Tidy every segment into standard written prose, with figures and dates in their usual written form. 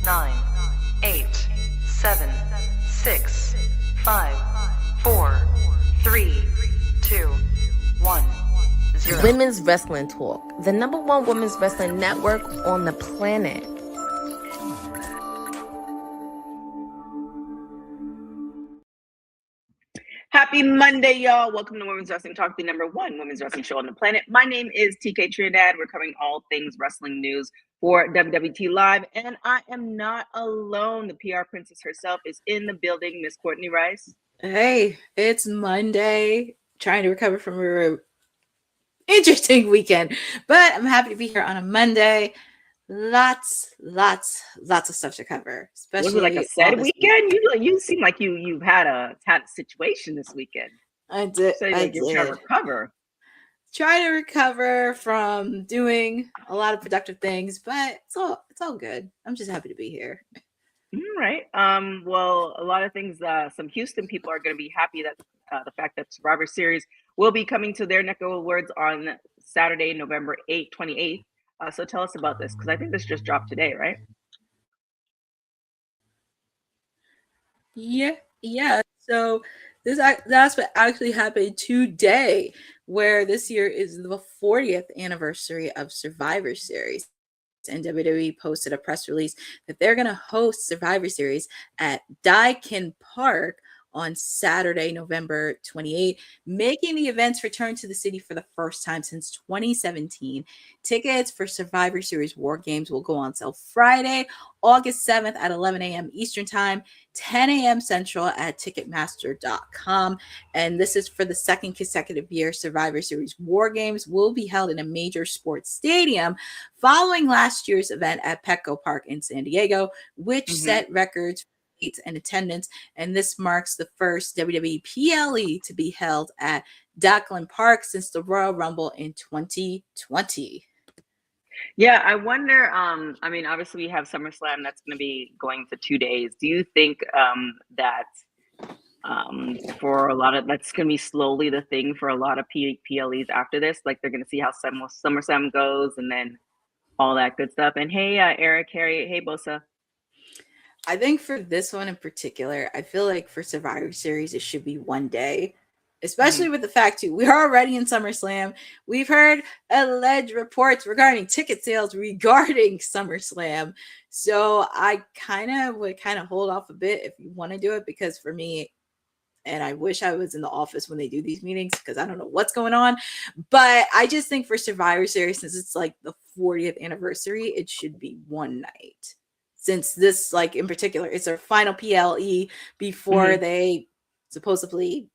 9, 8, 7, 6, 5, 4, 3, 2, 1, 0. Women's Wrestling Talk, the #1 women's wrestling network on the planet. Happy Monday, y'all. Welcome to Women's Wrestling Talk, the #1 women's wrestling show on the planet. My name is TK Trinidad. We're covering all things wrestling news for WWT Live, and I am not alone. The PR princess herself is in the building, Miss Courtney Rice. Hey, it's Monday. Trying to recover from a interesting weekend, but I'm happy to be here on a Monday. Lots of stuff to cover. Especially was it like a sad weekend? You seem like you've had a situation this weekend. I did. So you're trying to recover. Try to recover from doing a lot of productive things, but it's all good. I'm just happy to be here. All right. Well, a lot of things. Some Houston people are going to be happy that the fact that Survivor Series will be coming to their neck of the woods on Saturday, November 28th. So tell us about this, because I think this just dropped today, right? Yeah. So that's what actually happened today, where this year is the 40th anniversary of Survivor Series. And WWE posted a press release that they're going to host Survivor Series at Daikin Park on Saturday, November 28th, making the event's return to the city for the first time since 2017. Tickets for Survivor Series War Games will go on sale Friday, August 7th at 11 a.m. Eastern Time, 10 a.m. Central at Ticketmaster.com. And this is for the second consecutive year. Survivor Series War Games will be held in a major sports stadium following last year's event at Petco Park in San Diego, which set records and attendance, and this marks the first WWE PLE to be held at Daikin Park since the Royal Rumble in 2020. Yeah, I wonder. I mean, obviously we have SummerSlam that's going to be going for 2 days. Do you think that for a lot of that's going to be slowly the thing for a lot of PLEs after this? Like they're going to see how SummerSlam goes, and then all that good stuff. And hey, Eric, Harry, hey, Bosa. I think for this one in particular, I feel like for Survivor Series, it should be 1 day, especially with the fact too, we're already in SummerSlam. We've heard alleged reports regarding ticket sales regarding SummerSlam. So I would hold off a bit if you want to do it, because for me, and I wish I was in the office when they do these meetings because I don't know what's going on. But I just think for Survivor Series, since it's like the 40th anniversary, it should be one night. Since this, like in particular, it's their final PLE before they supposedly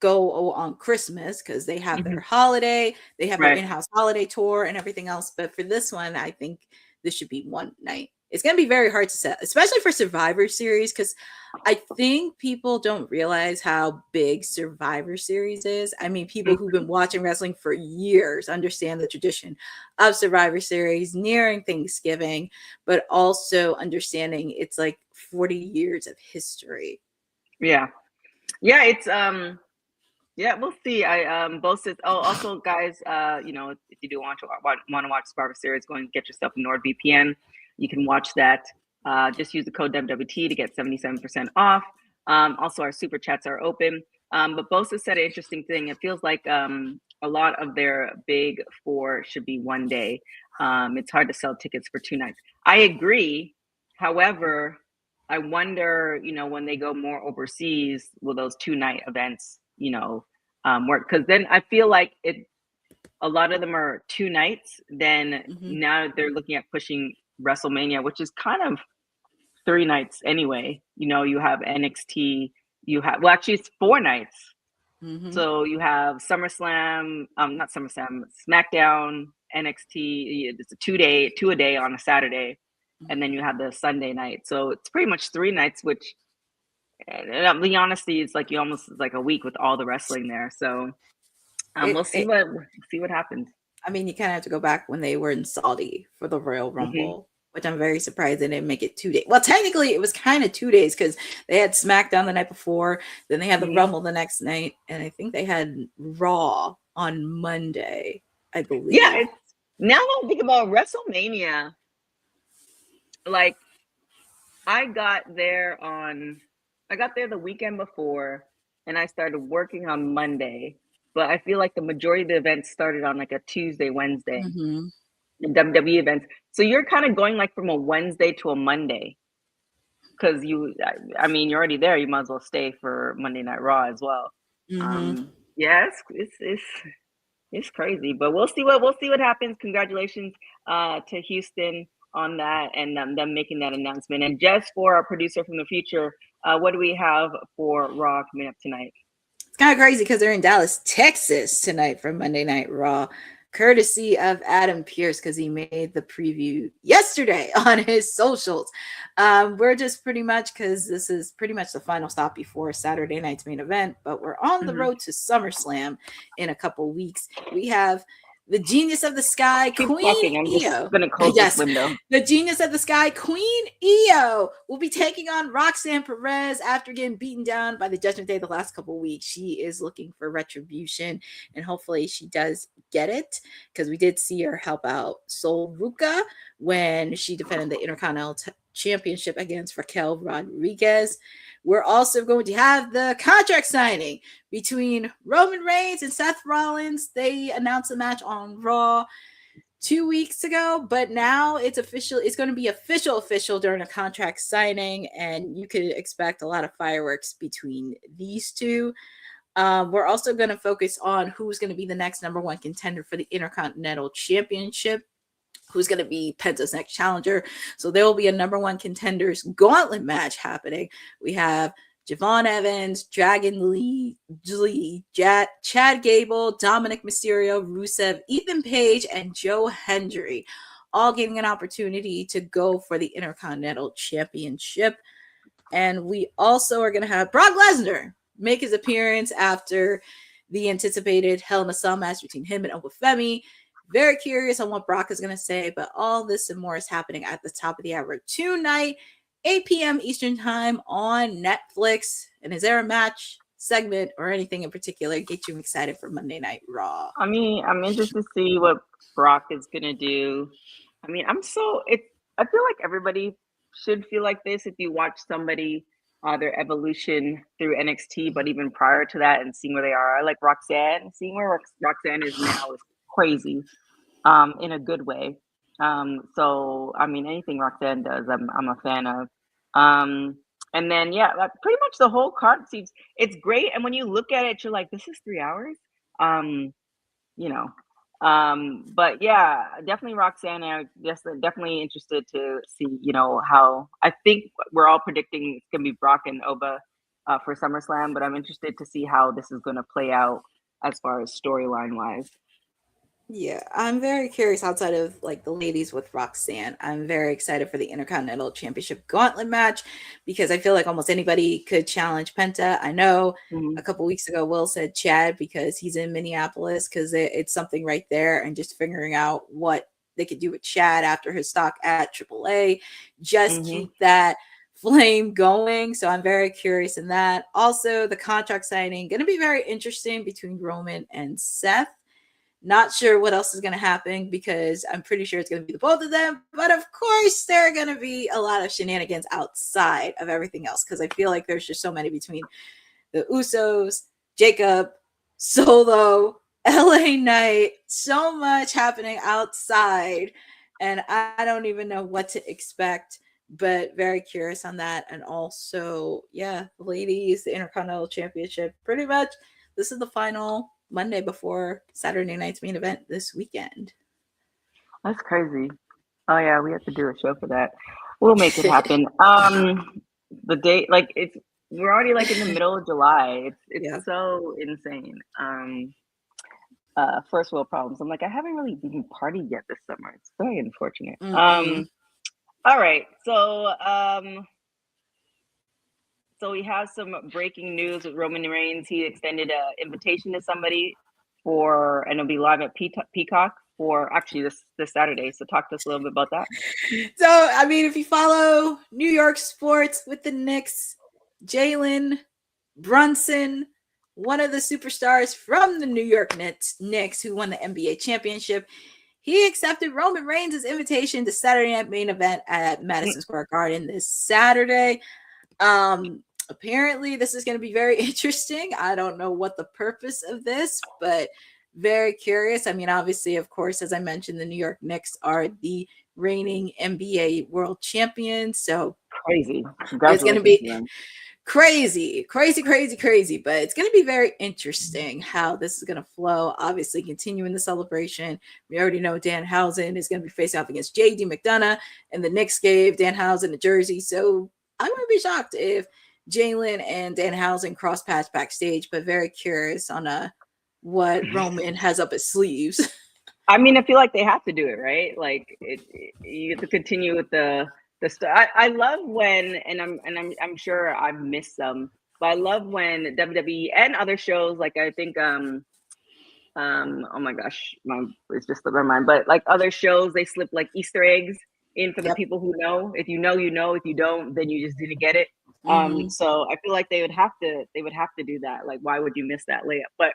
go on Christmas, because they have their holiday, they have their in-house holiday tour and everything else. But for this one, I think this should be one night. It's going to be very hard to set, especially for Survivor Series, because I think people don't realize how big Survivor Series is. I mean, people who've been watching wrestling for years understand the tradition of Survivor Series nearing Thanksgiving, but also understanding it's like 40 years of history. Yeah, it's we'll see. I both said, also guys, if you do want to watch Survivor Series, go and get yourself a NordVPN. You can watch that. Just use the code WWT to get 77% off. Also, our super chats are open. But Bosa said an interesting thing. It feels like a lot of their big four should be 1 day. It's hard to sell tickets for 2 nights. I agree. However, I wonder, when they go more overseas, will those 2-night events, work? Because then I feel like a lot of them are 2 nights. Then now they're looking at pushing WrestleMania, which is kind of 3 nights anyway. You have NXT, actually it's 4 nights. So you have SummerSlam, not SummerSlam, SmackDown, NXT. It's a 2 a day on a Saturday, and then you have the Sunday night. So it's pretty much 3 nights, which, the honesty, it's like like a week with all the wrestling there. So we'll see what happens. I mean, you kind of have to go back when they were in Saudi for the Royal Rumble, which I'm very surprised they didn't make it 2 days. Well, technically, it was kind of 2 days because they had SmackDown the night before, then they had the Rumble the next night, and I think they had Raw on Monday, I believe. Yeah, now that I think about WrestleMania, like I got there the weekend before, and I started working on Monday. But I feel like the majority of the events started on like a Tuesday, Wednesday, Mm-hmm. the WWE events. So you're kind of going like from a Wednesday to a Monday, because I mean, you're already there. You might as well stay for Monday Night Raw as well. Mm-hmm. Yeah, it's crazy, but we'll see what happens. Congratulations to Houston on that, and them making that announcement. And just for our producer from the future, what do we have for Raw coming up tonight? It's kind of crazy because they're in Dallas, Texas tonight for Monday Night Raw, courtesy of Adam Pearce because he made the preview yesterday on his socials. We're just pretty much, because this is pretty much the final stop before Saturday night's main event, but we're on the road to SummerSlam in a couple weeks. We have the Genius of the Sky, Keep Queen talking. I'm just Io. gonna close this window. The Genius of the Sky, Queen Io, will be taking on Roxanne Perez after getting beaten down by the Judgment Day the last couple of weeks. She is looking for retribution, and hopefully she does get it, because we did see her help out Sol Ruca when she defended the Intercontinental Championship against Raquel Rodriguez. We're also going to have the contract signing between Roman Reigns and Seth Rollins. They announced a match on Raw 2 weeks ago, but now it's official. It's going to be official during a contract signing, and you could expect a lot of fireworks between these two. We're also going to focus on who's going to be the next number one contender for the Intercontinental Championship, who's going to be Penta's next challenger. So there will be a number one contenders gauntlet match happening. We have Javon Evans, Dragon Lee, Chad Gable, Dominic Mysterio, Rusev, Ethan Page, and Joe Hendry, all getting an opportunity to go for the Intercontinental Championship. And we also are going to have Brock Lesnar make his appearance after the anticipated Hell in a Cell match between him and Uncle Femi. Very curious on what Brock is going to say, but all this and more is happening at the top of the hour tonight, 8 p.m. Eastern time on Netflix. And is there a match, segment, or anything in particular get you excited for Monday Night Raw? I mean, I'm interested to see what Brock is gonna do. I mean, I feel like everybody should feel like this if you watch somebody their evolution through NXT, but even prior to that and seeing where they are. I like Roxanne. Seeing where Roxanne is now is crazy, in a good way. So I mean, anything Roxanne does, I'm a fan of. And then yeah, like, pretty much the whole card seems it's great. And when you look at it, you're like, this is 3 hours. You know. But yeah, definitely Roxanne. I'm definitely interested to see, how I think we're all predicting it's gonna be Brock and Oba for SummerSlam, but I'm interested to see how this is gonna play out as far as storyline wise. Yeah, I'm very curious outside of like the ladies with Roxanne. I'm very excited for the Intercontinental Championship Gauntlet match because I feel like almost anybody could challenge Penta. I know a couple weeks ago Will said Chad because he's in Minneapolis because it's something right there, and just figuring out what they could do with Chad after his stock at AAA. Just keep that flame going. So I'm very curious in that. Also, the contract signing going to be very interesting between Roman and Seth. Not sure what else is going to happen because I'm pretty sure it's going to be the both of them. But of course, there are going to be a lot of shenanigans outside of everything else because I feel like there's just so many between the Usos, Jacob, Solo, LA Knight, so much happening outside. And I don't even know what to expect, but very curious on that. And also, yeah, ladies, the Intercontinental Championship, pretty much this is the final Monday before Saturday night's main event this weekend. That's crazy. Oh yeah, we have to do a show for that. We'll make it happen. The date, like we're already like in the middle of July. It's so insane. First world problems. I'm like, I haven't really even partied yet this summer. It's very unfortunate. All right, so we have some breaking news with Roman Reigns. He extended an invitation to somebody and it'll be live at Peacock for actually this Saturday. So talk to us a little bit about that. So, I mean, if you follow New York sports with the Knicks, Jalen Brunson, one of the superstars from the New York Knicks who won the NBA championship, he accepted Roman Reigns' invitation to Saturday Night Main Event at Madison Square Garden this Saturday. Apparently this is going to be very interesting. I don't know what the purpose of this, but very curious. I mean, obviously, of course, as I mentioned, the New York Knicks are the reigning NBA world champions. So crazy. It's going to be crazy, but it's going to be very interesting how this is going to flow. Obviously, continuing the celebration. We already know Danhausen is going to be facing off against JD McDonough, and the Knicks gave Danhausen a jersey. So I wouldn't be shocked if Jalen and Danhausen cross paths backstage, but very curious on what Roman has up his sleeves. I mean, I feel like they have to do it, right? Like you get to continue with the stuff. I love when, and I'm sure I've missed some, but I love when WWE and other shows, like I think oh my gosh, it's just slipped my mind, but like other shows, they slip like Easter eggs in for the people who know. If you know, you know. If you don't, then you just didn't get it. So I feel like they would have to do that. Like, why would you miss that layup? But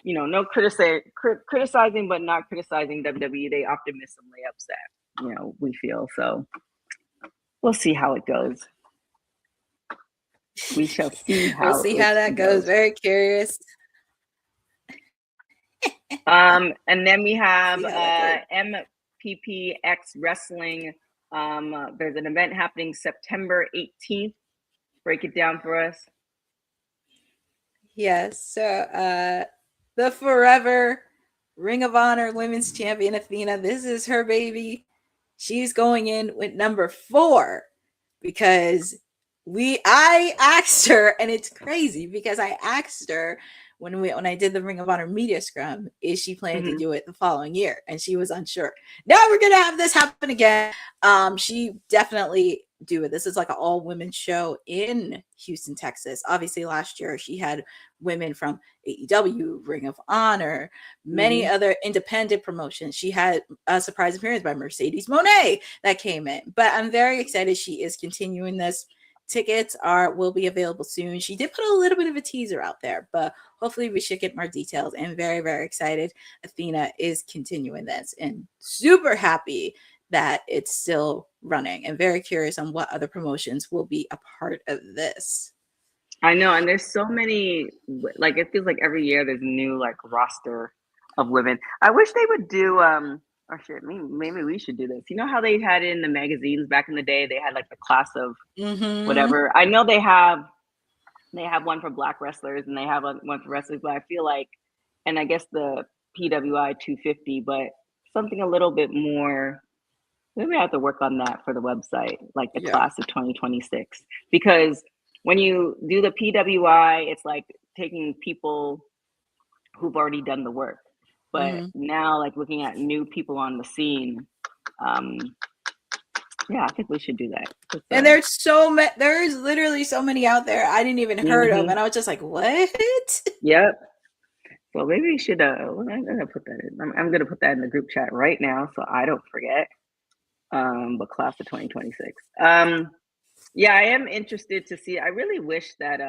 you know, no criticizing, but not criticizing WWE. They often miss some layups that, you know, we feel. So we'll see how it goes. We shall see how we'll see how that goes. Very curious. And then we have MPPX Wrestling. There's an event happening September 18th. Break it down for us. Yes. So the forever Ring of Honor Women's Champion Athena. This is her baby. She's going in with number 4 because I asked her, and it's crazy because I asked her when I did the Ring of Honor media scrum, is she planning to do it the following year? And she was unsure. Now we're gonna have this happen again. She definitely do it. This is like an all-women show in Houston, Texas. Obviously, last year she had women from AEW, Ring of Honor, many other independent promotions. She had a surprise appearance by Mercedes Moné that came in. But I'm very excited she is continuing this. Tickets will be available soon. She did put a little bit of a teaser out there, but hopefully we should get more details. And very, very excited Athena is continuing this and super happy that it's still running, and very curious on what other promotions will be a part of this. I know, and there's so many, like it feels like every year there's a new like roster of women. I wish they would do maybe we should do this. You know how they had in the magazines back in the day, they had like the class of whatever. I know they have one for Black wrestlers and they have one for wrestlers, but I feel like, and I guess the PWI 250, but something a little bit more. Maybe I have to work on that for the website, like the class of 2026. Because when you do the PWI, it's like taking people who've already done the work. But now, like looking at new people on the scene, I think we should do that. And there's literally so many out there I didn't even heard of, and I was just like, what? Yep. So maybe we should. I'm gonna put that in. I'm gonna put that in the group chat right now, so I don't forget. But class of 2026. I am interested to see. I really wish that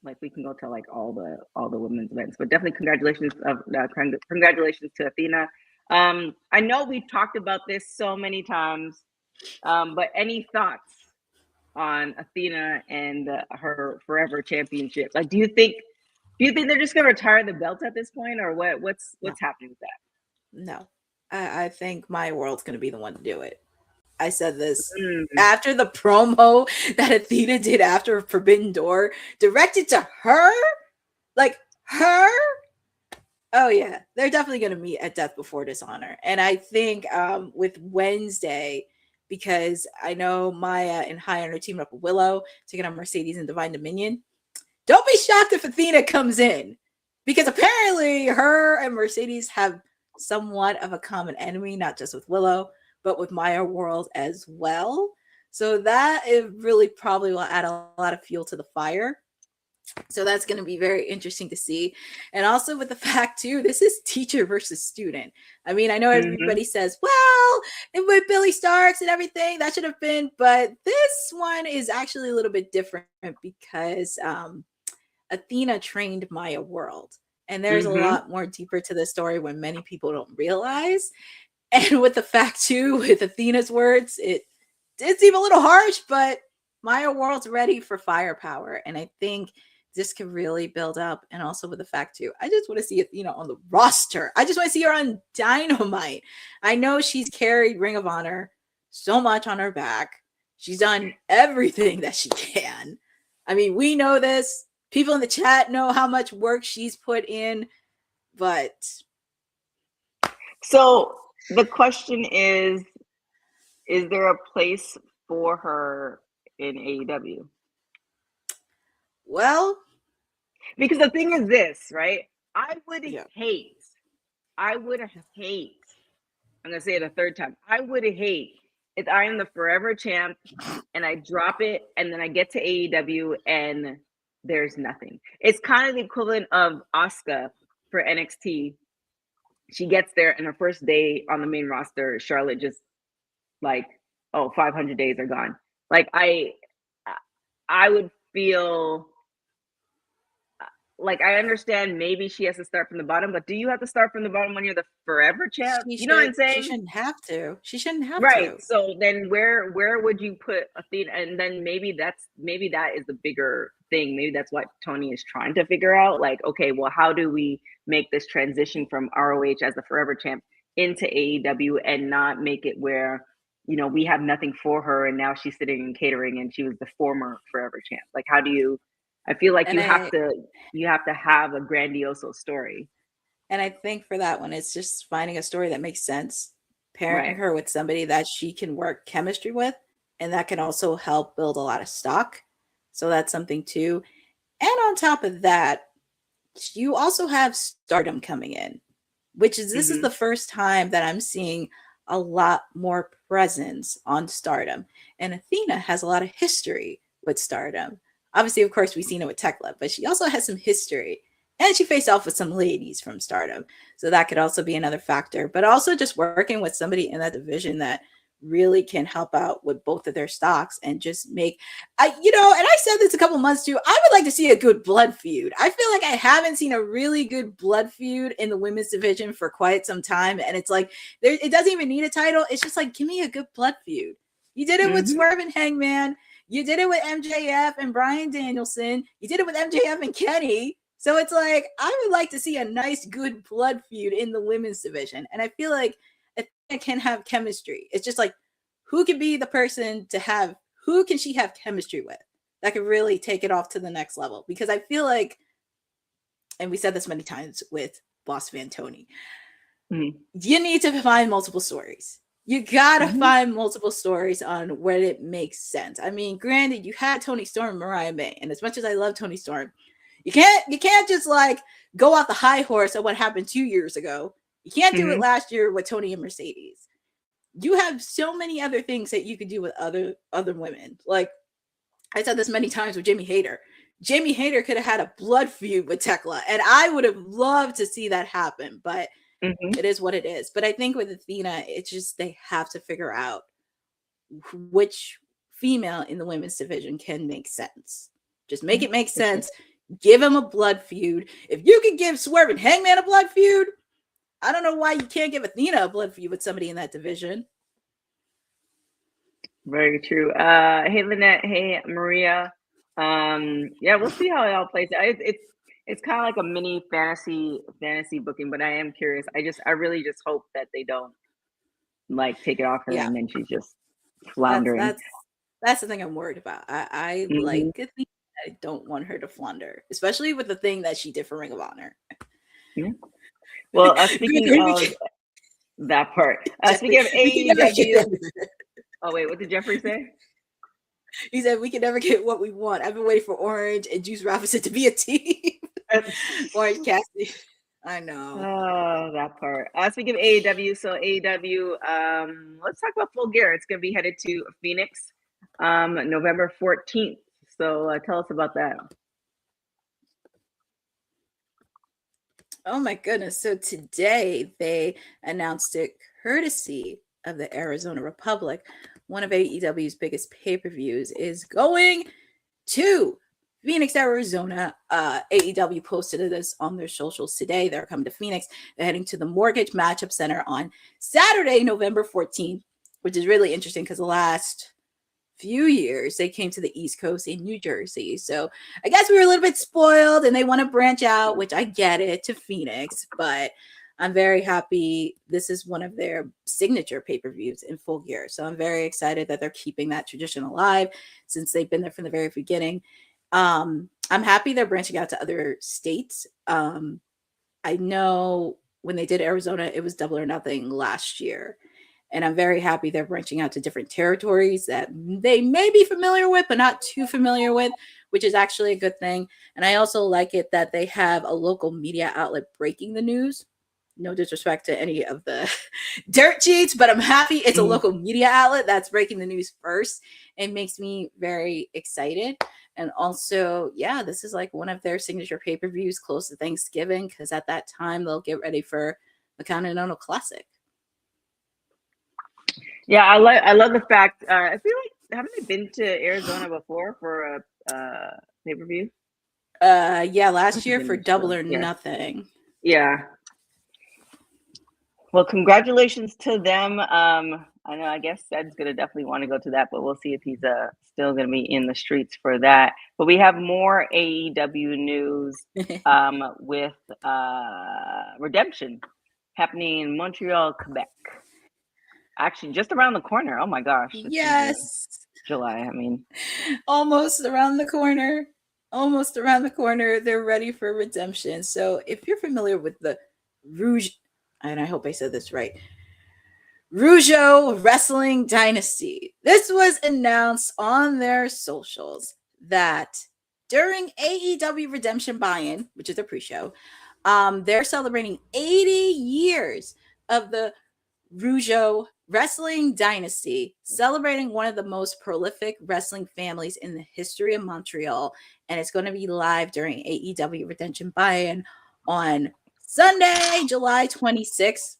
like we can go to like all the women's events, but definitely congratulations to Athena. I know we've talked about this so many times, but any thoughts on Athena and her forever championship? Like, do you think they're just gonna retire the belt at this point, or what's happening with that? No, I think my world's gonna be the one to do it. I said this after the promo that Athena did after Forbidden Door, directed to her, like her. Oh yeah, they're definitely gonna meet at Death Before Dishonor, and I think with Wednesday, because I know Maya and High Honor team up with Willow taking on Mercedes and Divine Dominion. Don't be shocked if Athena comes in, because apparently her and Mercedes have somewhat of a common enemy, not just with Willow, but with Maya World as well. So that it really probably will add a lot of fuel to the fire. So that's going to be very interesting to see. And also with the fact too, this is teacher versus student. I mean, I know everybody says, well, and with Billy Starks and everything, that should have been, but this one is actually a little bit different because Athena trained Maya World. And there's a lot more deeper to the story when many people don't realize. And with the fact too, with Athena's words, it did seem a little harsh, but Maya World's ready for firepower. And I think this could really build up. And also with the fact too, I just want to see Athena on the roster. I just want to see her on Dynamite. I know she's carried Ring of Honor so much on her back. She's done everything that she can. I mean, we know this. People in the chat know how much work she's put in, but. So the question is there a place for her in AEW? Well, because the thing is this, right? I would hate, I'm going to say it a third time. I would hate if I am the forever champ and I drop it and then I get to AEW and there's nothing. It's kind of the equivalent of Asuka for NXT. She gets there and her first day on the main roster, Charlotte just like, 500 days are gone. Like I would feel like, I understand maybe she has to start from the bottom, but do you have to start from the bottom when you're the forever champ? You know what I'm saying? She shouldn't have to. Right. So then where would you put Athena? And then maybe that is the bigger thing. Maybe that's what Tony is trying to figure out. Like, okay, well, how do we make this transition from ROH as the forever champ into AEW and not make it where, we have nothing for her and now she's sitting in catering and she was the former forever champ. Like, how do you? I feel like you have to have a grandiose story. And I think for that one, it's just finding a story that makes sense, pairing her with somebody that she can work chemistry with, and that can also help build a lot of stock. So that's something too. And on top of that, you also have Stardom coming in, which is this is the first time that I'm seeing a lot more presence on Stardom. And Athena has a lot of history with Stardom. Obviously, of course, we've seen it with Tekla, but she also has some history. And she faced off with some ladies from Stardom. So that could also be another factor. But also just working with somebody in that division that really can help out with both of their stocks and just make, and I said this a couple months too, I would like to see a good blood feud. I feel like I haven't seen a really good blood feud in the women's division for quite some time. And it's like, it doesn't even need a title. It's just like, give me a good blood feud. You did it with Swerve and Hangman. You did it with MJF and Bryan Danielson. You did it with MJF and Kenny. So it's like, I would like to see a nice, good blood feud in the women's division. And I feel like it can have chemistry. It's just like, who can be the person who can she have chemistry with that could really take it off to the next level? Because I feel like, and we said this many times with Boss Van Tony, you need to find multiple stories. You gotta find multiple stories on where it makes sense. I mean, granted, you had Tony Storm and Mariah May, and as much as I love Tony Storm, you can't just like go off the high horse of what happened 2 years ago. You can't do it last year with Tony and Mercedes. You have so many other things that you could do with other women. Like I said this many times with Jamie Hayter. Jamie Hayter could have had a blood feud with Tekla, and I would have loved to see that happen, but it is what it is. But I think with Athena, it's just they have to figure out which female in the women's division can make sense. Just make it make sense. Give him a blood feud. If you can give Swerve and Hangman a blood feud, I don't know why you can't give Athena a blood feud with somebody in that division. Very true. Hey, Lynette. Hey, Maria. We'll see how it all plays out. It's kind of like a mini fantasy booking, but I am curious. I really just hope that they don't like take it off her and then she's just floundering. That's the thing I'm worried about. I like Athena. I don't want her to flounder, especially with the thing that she did for Ring of Honor. Yeah. Well, speaking of that part, speaking of AEW. Oh wait, what did Jeffrey say? He said we can never get what we want. I've been waiting for Orange and Juice Robinson to be a team. Orange Cassidy. I know. Oh, that part. Speaking of AEW, so AEW, let's talk about Full Gear. It's going to be headed to Phoenix, November 14th. So tell us about that. Oh my goodness. So today they announced it courtesy of the Arizona Republic. One of AEW's biggest pay-per-views is going to Phoenix, Arizona. AEW posted this on their socials today. They're coming to Phoenix. They're heading to the Mortgage Matchup Center on Saturday, November 14th, which is really interesting because the last few years they came to the East Coast in New Jersey. So I guess we were a little bit spoiled and they want to branch out, which I get it, to Phoenix, but I'm very happy. This is one of their signature pay-per-views in Full Gear. So I'm very excited that they're keeping that tradition alive since they've been there from the very beginning. I'm happy they're branching out to other states. I know when they did Arizona, it was Double or Nothing last year. And I'm very happy they're branching out to different territories that they may be familiar with, but not too familiar with, which is actually a good thing. And I also like it that they have a local media outlet breaking the news. No disrespect to any of the dirt sheets, but I'm happy it's a local media outlet that's breaking the news first. It makes me very excited. And also, yeah, this is like one of their signature pay-per-views close to Thanksgiving, because at that time they'll get ready for the Continental Classic. Yeah, I love the fact. I feel like, haven't they been to Arizona before for a pay-per-view? Yeah, last year for Double or Nothing. Yeah. Well, congratulations to them. I guess Ed's gonna definitely want to go to that, but we'll see if he's still gonna be in the streets for that. But we have more AEW news with Redemption happening in Montreal, Quebec. Actually, just around the corner. Oh my gosh! Yes, July. I mean, almost around the corner. Almost around the corner. They're ready for Redemption. So, if you're familiar with the Rouge, and I hope I said this right, Rougeau Wrestling Dynasty. This was announced on their socials that during AEW Redemption buy-in, which is a pre-show, they're celebrating 80 years of the Rougeau Wrestling Dynasty, celebrating one of the most prolific wrestling families in the history of Montreal. And it's going to be live during AEW Redemption buy-in on Sunday, July 26th.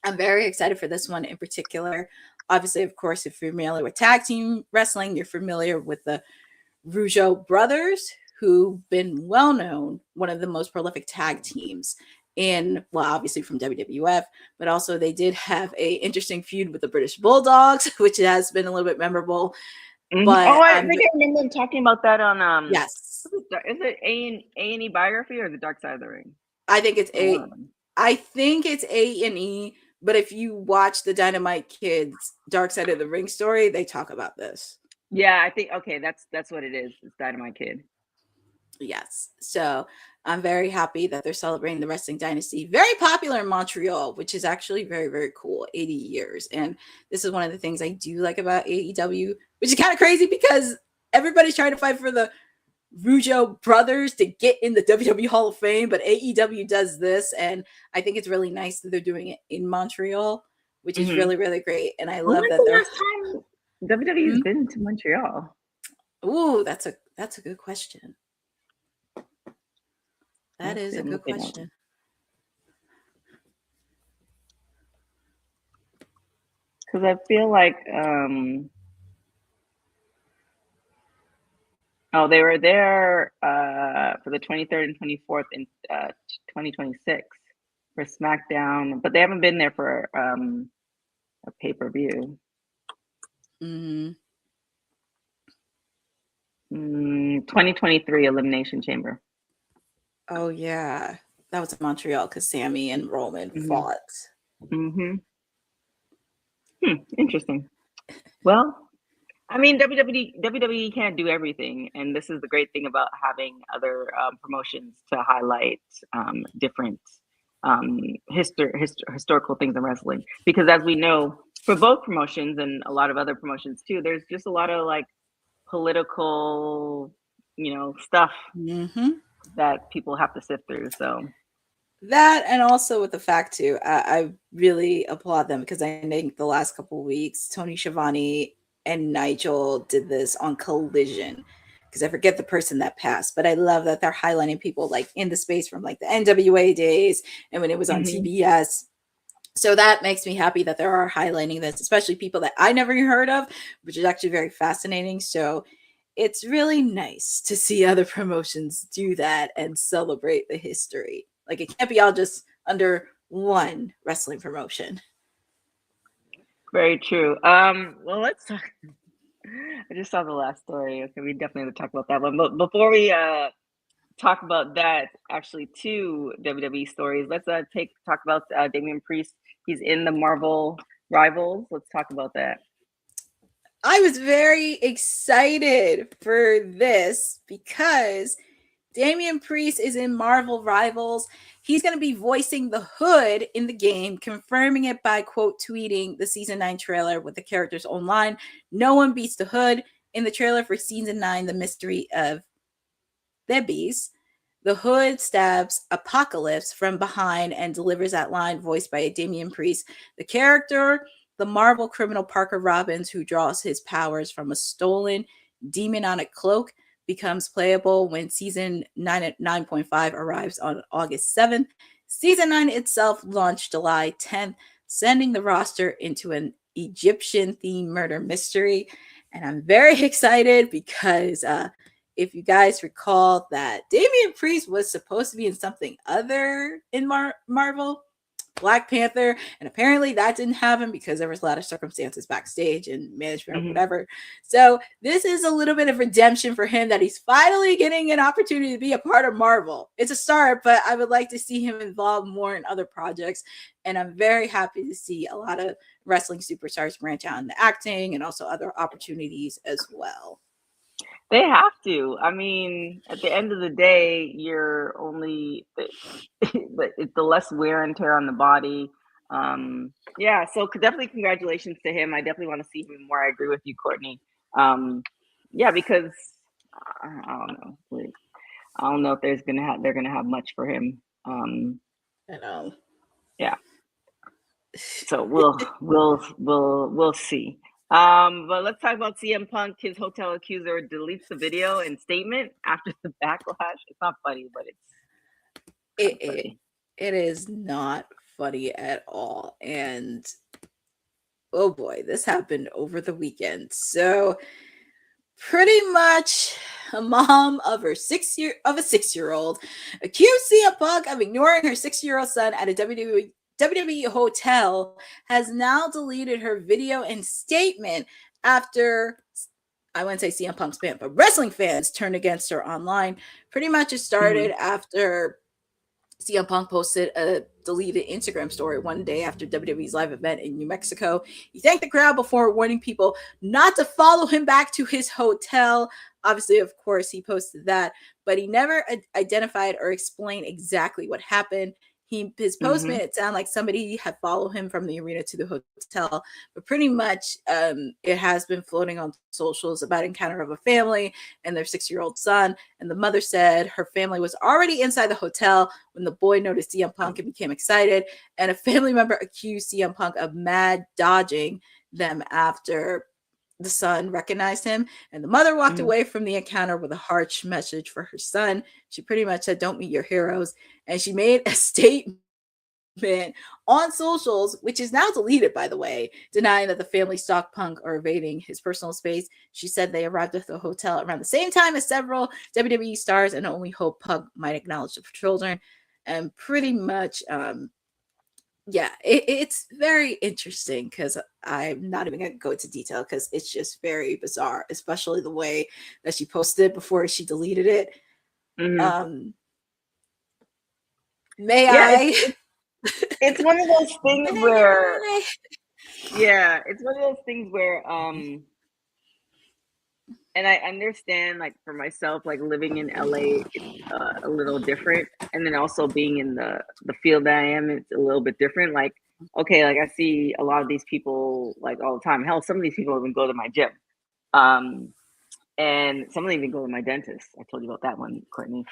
I'm very excited for this one in particular. Obviously, of course, if you're familiar with tag team wrestling, you're familiar with the Rougeau brothers, who've been well known, one of the most prolific tag teams in, well, obviously from WWF, but also they did have a interesting feud with the British Bulldogs, which has been a little bit memorable. Mm-hmm. But I think I remember them talking about that on yes. Is it A&E biography or the Dark Side of the Ring? I think it's A&E, but if you watch the Dynamite Kids Dark Side of the Ring story, they talk about this. Yeah, I think that's what it is. It's Dynamite Kid. Yes. So I'm very happy that they're celebrating the wrestling dynasty. Very popular in Montreal, which is actually very, very cool. 80 years. And this is one of the things I do like about AEW, which is kind of crazy because everybody's trying to fight for the Rougeau brothers to get in the WWE Hall of Fame, but AEW does this. And I think it's really nice that they're doing it in Montreal, which is really, really great. And I love that the last time WWE's been to Montreal? Ooh, that's a good question. That is a good question. Because I feel like, they were there for the 23rd and 24th in 2026 for SmackDown, but they haven't been there for a pay-per-view. 2023 Elimination Chamber. Oh yeah, that was in Montreal because Sammy and Roman fought. Interesting. Well, I mean, WWE can't do everything, and this is the great thing about having other promotions to highlight different historical things in wrestling. Because as we know, for both promotions and a lot of other promotions too, there's just a lot of like political, stuff that people have to sift through. So that, and also with the fact too, I really applaud them because I think the last couple of weeks, Tony Schiavone and Nigel did this on Collision, because I forget the person that passed, but I love that they're highlighting people like in the space from like the NWA days and when it was on TBS. So that makes me happy that they are highlighting this, especially people that I never heard of, which is actually very fascinating. So it's really nice to see other promotions do that and celebrate the history. Like, it can't be all just under one wrestling promotion. Very true. Well, let's talk. I just saw the last story. Okay, we definitely have to talk about that one. But before we talk about that, actually, two WWE stories. Let's talk about Damian Priest. He's in the Marvel Rivals. Let's talk about that. I was very excited for this because Damian Priest is in Marvel Rivals. He's going to be voicing the Hood in the game, confirming it by quote tweeting the season 9 trailer with the characters online. No one beats the Hood. In the trailer for season 9, The Mystery of Thebes, the Hood stabs Apocalypse from behind and delivers that line voiced by Damian Priest. The character, the Marvel criminal Parker Robbins, who draws his powers from a stolen demonic cloak, becomes playable when season 9.5 arrives on August 7th. Season 9 itself launched July 10th, sending the roster into an Egyptian-themed murder mystery. And I'm very excited because if you guys recall that Damian Priest was supposed to be in something other in Marvel, Black Panther, and apparently that didn't happen because there was a lot of circumstances backstage and management or whatever. So this is a little bit of redemption for him that he's finally getting an opportunity to be a part of Marvel. It's a start, but I would like to see him involved more in other projects. And I'm very happy to see a lot of wrestling superstars branch out into acting and also other opportunities as well. They have to. I mean, at the end of the day, you're only, but it's the less wear and tear on the body. Yeah, so definitely congratulations to him. I definitely want to see him more. I agree with you, Courtney. Yeah, because I don't know. I don't know if they're gonna have much for him. I know. Yeah. So we'll see. But let's talk about CM Punk. His hotel accuser deletes the video and statement after the backlash. It's not funny, but it is not funny at all. And oh boy, this happened over the weekend. So pretty much a mom of a 6-year-old accused CM Punk of ignoring her 6-year-old son at a WWE hotel, has now deleted her video and statement after, I wouldn't say CM Punk's fan, but wrestling fans turned against her online. Pretty much it started after CM Punk posted a deleted Instagram story one day after WWE's live event in New Mexico. He thanked the crowd before warning people not to follow him back to his hotel. Obviously, of course, he posted that, but he never identified or explained exactly what happened. His post made it sound like somebody had followed him from the arena to the hotel, but pretty much it has been floating on socials about encounter of a family and their 6-year-old son. And the mother said her family was already inside the hotel when the boy noticed CM Punk and became excited. And a family member accused CM Punk of mad dodging them after the son recognized him, and the mother walked away from the encounter with a harsh message for her son. She pretty much said, "Don't meet your heroes." And she made a statement on socials, which is now deleted, by the way, denying that the family stalked Punk or invading his personal space. She said they arrived at the hotel around the same time as several WWE stars and only hoped Punk might acknowledge the children. And pretty much, yeah, it's very interesting because I'm not even going to go into detail because it's just very bizarre, especially the way that she posted it before she deleted it. It's one of those things where, it's one of those things where, and I understand, like, for myself, like, living in LA, it's a little different. And then also being in the field that I am, it's a little bit different. Like, okay, like, I see a lot of these people, like, all the time. Hell, some of these people even go to my gym. And some of them even go to my dentist. I told you about that one, Courtney.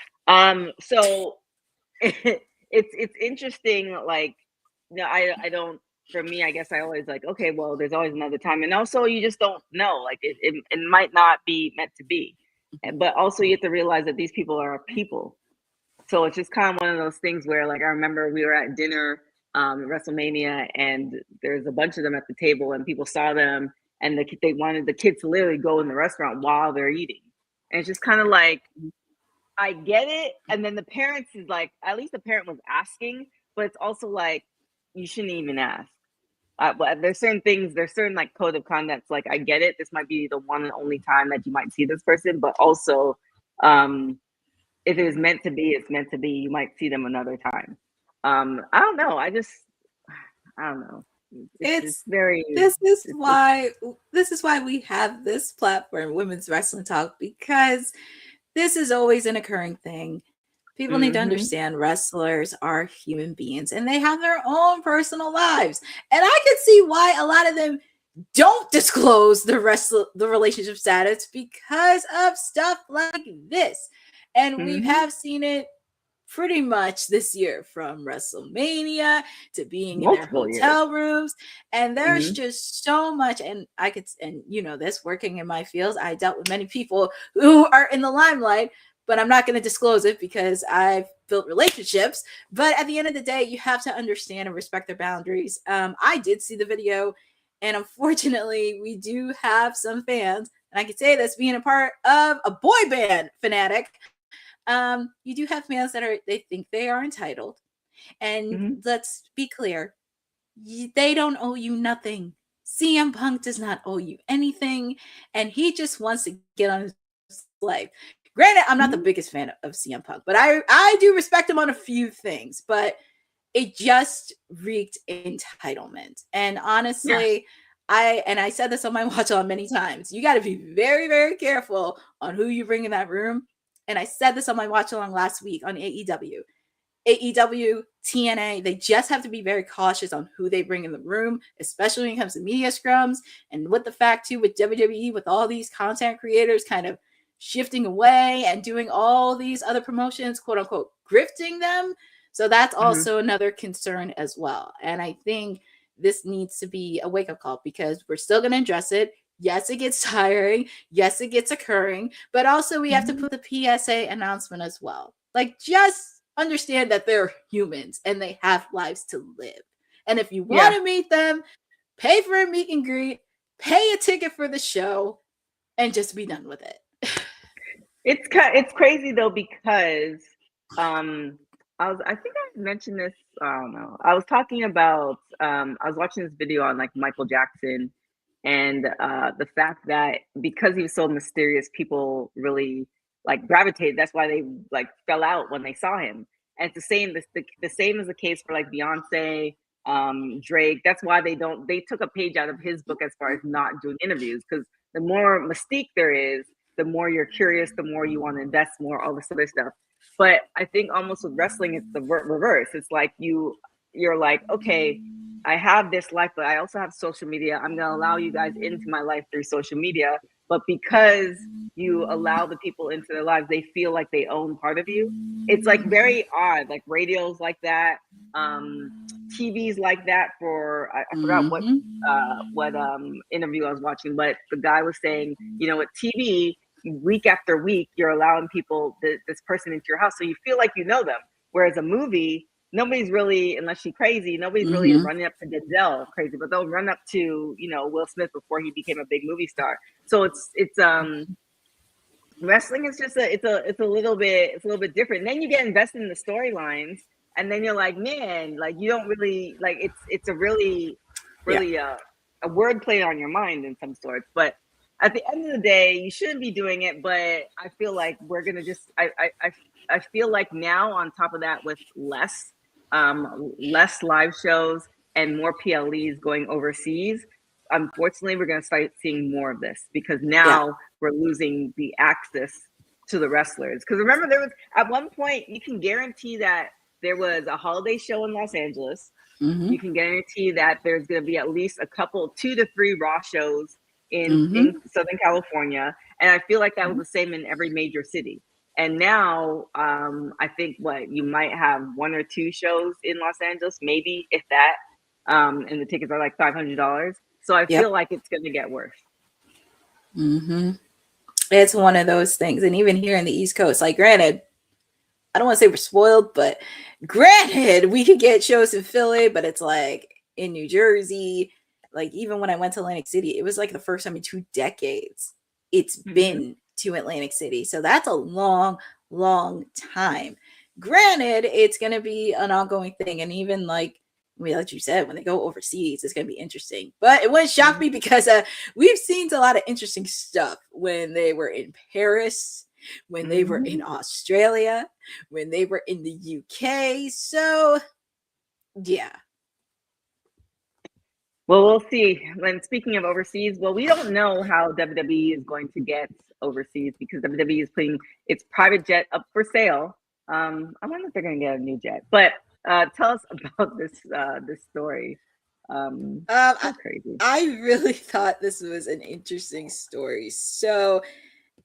So it's interesting. Like, no, I don't, for me, I guess I always like, okay, well, there's always another time. And also you just don't know, like it might not be meant to be. But also you have to realize that these people are people. So it's just kind of one of those things where, like, I remember we were at dinner at WrestleMania and there's a bunch of them at the table and people saw them and they wanted the kids to literally go in the restaurant while they're eating. And it's just kind of like, I get it. And then the parents is like, at least the parent was asking, but it's also like, you shouldn't even ask. But there's certain things, there's certain like code of conduct. Like, I get it. This might be the one and only time that you might see this person, but also, if it is meant to be, it's meant to be. You might see them another time. I don't know. I don't know. It's very. This is why we have this platform, Women's Wrestling Talk, because this is always an occurring thing. People need to understand wrestlers are human beings and they have their own personal lives. And I can see why a lot of them don't disclose the relationship status because of stuff like this. And we have seen it pretty much this year, from WrestleMania to being in their hotel rooms. And there's just so much. And this, working in my fields, I dealt with many people who are in the limelight, but I'm not going to disclose it because I've built relationships. But at the end of the day, you have to understand and respect their boundaries. I did see the video, and unfortunately, we do have some fans, and I can say this being a part of a boy band fanatic. You do have fans that they think they are entitled. And let's be clear, they don't owe you nothing. CM Punk does not owe you anything, and he just wants to get on his life. Granted, I'm not the biggest fan of CM Punk, but I do respect him on a few things, but it just reeked entitlement. And honestly, I said this on my watch on many times. You got to be very, very careful on who you bring in that room. And I said this on my watch along last week on AEW. AEW, TNA, they just have to be very cautious on who they bring in the room, especially when it comes to media scrums. And with the fact, too, with WWE, with all these content creators kind of shifting away and doing all these other promotions, quote unquote, grifting them. So that's also another concern as well. And I think this needs to be a wake-up call, because we're still going to address it. Yes, it gets tiring. Yes, it gets occurring. But also we have to put the PSA announcement as well. Like, just understand that they're humans and they have lives to live. And if you want to meet them, pay for a meet and greet, pay a ticket for the show, and just be done with it. It's crazy though, because I think I mentioned this. I don't know. I was talking about I was watching this video on like Michael Jackson, and the fact that because he was so mysterious, people really like gravitated. That's why they like fell out when they saw him. And it's the same. The same is the case for like Beyonce, Drake. That's why they took a page out of his book as far as not doing interviews, because the more mystique there is, the more you're curious, the more you want to invest more, all this other stuff. But I think almost with wrestling, it's the reverse. It's like you're like, okay, I have this life, but I also have social media. I'm going to allow you guys into my life through social media. But because you allow the people into their lives, they feel like they own part of you. It's like very odd, like radios like that, TVs like that. For I forgot what interview I was watching, but the guy was saying, with TV, week after week, you're allowing people, this person into your house, so you feel like you know them. Whereas a movie, nobody's really, unless you're crazy, nobody's really running up to Denzel crazy, but they'll run up to Will Smith before he became a big movie star. So it's wrestling is just it's a little bit different. And then you get invested in the storylines, and then you're like, man, like you don't really like it's a really a word play on your mind in some sorts. But at the end of the day, you shouldn't be doing it. But I feel like we're gonna just I feel like now, on top of that, with less live shows and more PLEs going overseas, unfortunately, we're going to start seeing more of this, because now we're losing the access to the wrestlers. Because remember, there was at one point, you can guarantee that there was a holiday show in Los Angeles. You can guarantee that there's going to be at least 2 to 3 Raw shows in Southern California. And I feel like that was the same in every major city. And now, I think you might have 1 or 2 shows in Los Angeles, maybe, if that. And the tickets are like $500. So I feel like it's going to get worse. It's one of those things. And even here in the East Coast, like, granted, I don't want to say we're spoiled, but granted, we could get shows in Philly, but it's like in New Jersey. Like, even when I went to Atlantic City, it was like the first time in 2 decades it's been to Atlantic City. So that's a long, long time. Granted, it's going to be an ongoing thing. And even like you said, when they go overseas, it's going to be interesting. But it wouldn't shock me because we've seen a lot of interesting stuff when they were in Paris, when they were in Australia, when they were in the UK. So, yeah. Well, we'll see. When speaking of overseas, well, we don't know how WWE is going to get overseas because WWE is putting its private jet up for sale. I wonder if they're going to get a new jet. But tell us about this story. So crazy. I really thought this was an interesting story. So,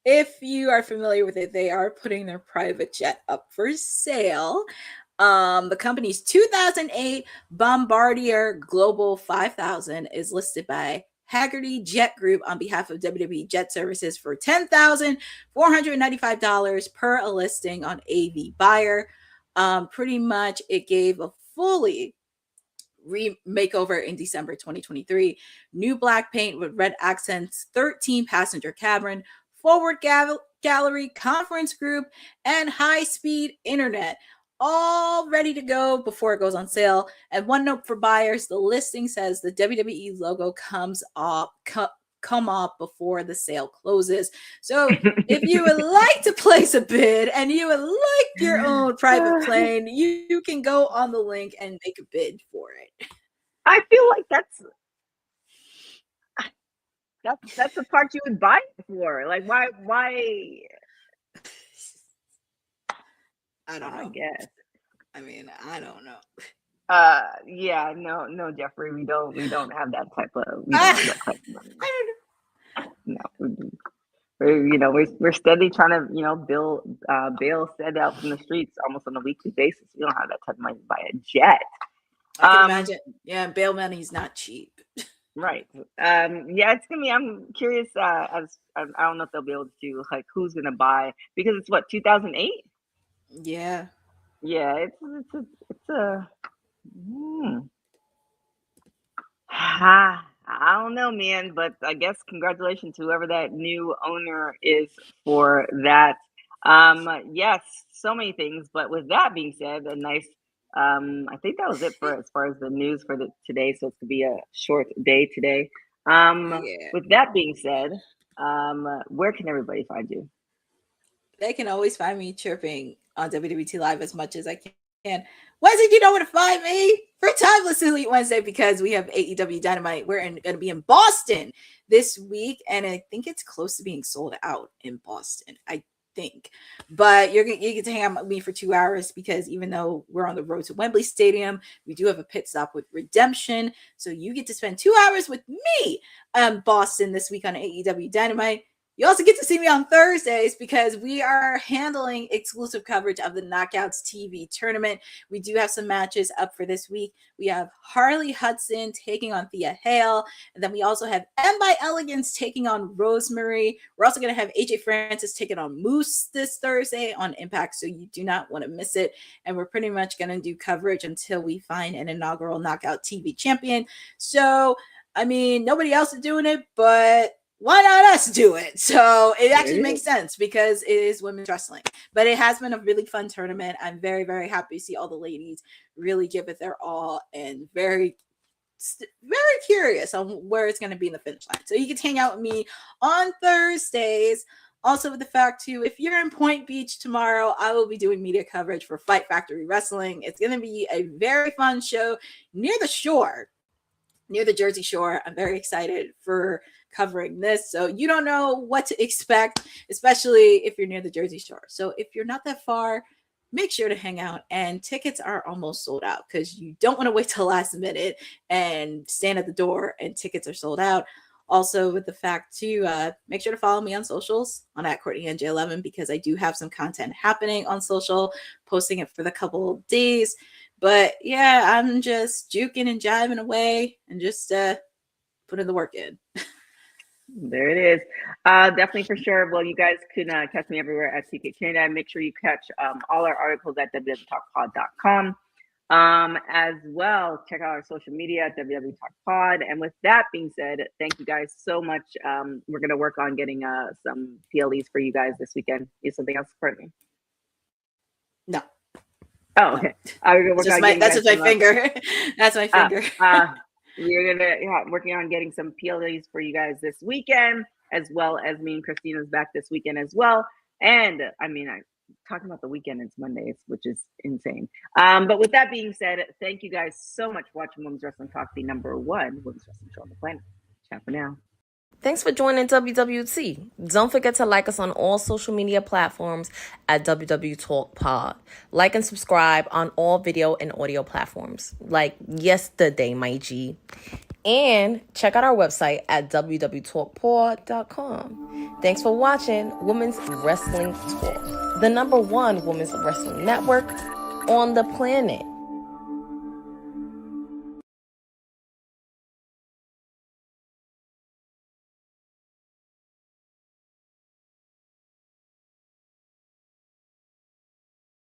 if you are familiar with it, they are putting their private jet up for sale. The company's 2008 Bombardier Global 5000 is listed by Haggerty Jet Group on behalf of WWE Jet Services for $10,495 per a listing on AV Buyer. Pretty much it gave a fully makeover in December 2023. New black paint with red accents, 13 passenger cabin, forward gallery, conference group, and high-speed internet. All ready to go before it goes on sale. And one note for buyers, the listing says the WWE logo come off before the sale closes. So if you would like to place a bid and you would like your own private plane, you can go on the link and make a bid for it. I feel like that's the part you would buy it for. Like why I don't know. I guess. I mean, I don't know. Yeah, no, Jeffrey, we don't have that type of money. I don't know. We're steady trying to, bail set out from the streets almost on a weekly basis. We don't have that type of money to buy a jet. I can imagine. Yeah, bail money is not cheap. Right. Yeah, it's gonna be. I'm curious. As I don't know if they'll be able to do like who's gonna buy because it's what 2008. Yeah. Yeah, it's a. I don't know, man, but I guess congratulations to whoever that new owner is for that. Yes, so many things, but with that being said, a nice. I think that was it for as far as the news for today. So it's gonna be a short day today. With that being said, where can everybody find you? They can always find me chirping on WWT Live as much as I can. Wednesday, you know where to find me for Timeless Elite Wednesday because we have AEW Dynamite. We're going to be in Boston this week, and I think it's close to being sold out in Boston. I think, but you get to hang out with me for 2 hours because even though we're on the road to Wembley Stadium, we do have a pit stop with Redemption, so you get to spend 2 hours with me in Boston this week on AEW Dynamite. You also get to see me on Thursdays because we are handling exclusive coverage of the Knockouts TV tournament. We do have some matches up for this week. We have Harley Hudson taking on Thea Hale. And then we also have M by Elegance taking on Rosemary. We're also going to have AJ Francis taking on Moose this Thursday on Impact. So you do not want to miss it. And we're pretty much going to do coverage until we find an inaugural Knockout TV champion. So, I mean, nobody else is doing it, but why not us do it? So it actually makes sense because it is women's wrestling. But it has been a really fun tournament. I'm very, very happy to see all the ladies really give it their all and very, very curious on where it's going to be in the finish line. So you can hang out with me on Thursdays. Also with the fact too, if you're in Point Beach tomorrow, I will be doing media coverage for Fight Factory Wrestling. It's going to be a very fun show near the shore, near the Jersey Shore. I'm very excited for covering this. So you don't know what to expect, especially if you're near the Jersey Shore. So if you're not that far, make sure to hang out. And tickets are almost sold out because you don't want to wait till the last minute and stand at the door and tickets are sold out. Also with the fact to make sure to follow me on socials on @CourtneyNJ11 because I do have some content happening on social, posting it for the couple of days. But yeah, I'm just juking and jiving away and just putting the work in. There it is. Definitely for sure. Well, you guys can catch me everywhere at TK Canada. Make sure you catch all our articles at www.talkpod.com. As well, check out our social media at WW Talk Pod. And with that being said, thank you guys so much. We're gonna work on getting some PLEs for you guys this weekend. Is something else, Courtney? No. Oh, okay. We're gonna work on That's just my finger. That's my finger. We're gonna working on getting some PLEs for you guys this weekend, as well as me and Christina's back this weekend as well. And I mean, talking about the weekend, it's Mondays, which is insane. But with that being said, thank you guys so much for watching Women's Wrestling Talk, the #1 women's wrestling show on the planet. Ciao for now. Thanks for joining WWT. Don't forget to like us on all social media platforms at WW Talk Pod. Like and subscribe on all video and audio platforms, like yesterday, my G. And check out our website at www.talkpod.com. Thanks for watching Women's Wrestling Talk, the #1 women's wrestling network on the planet.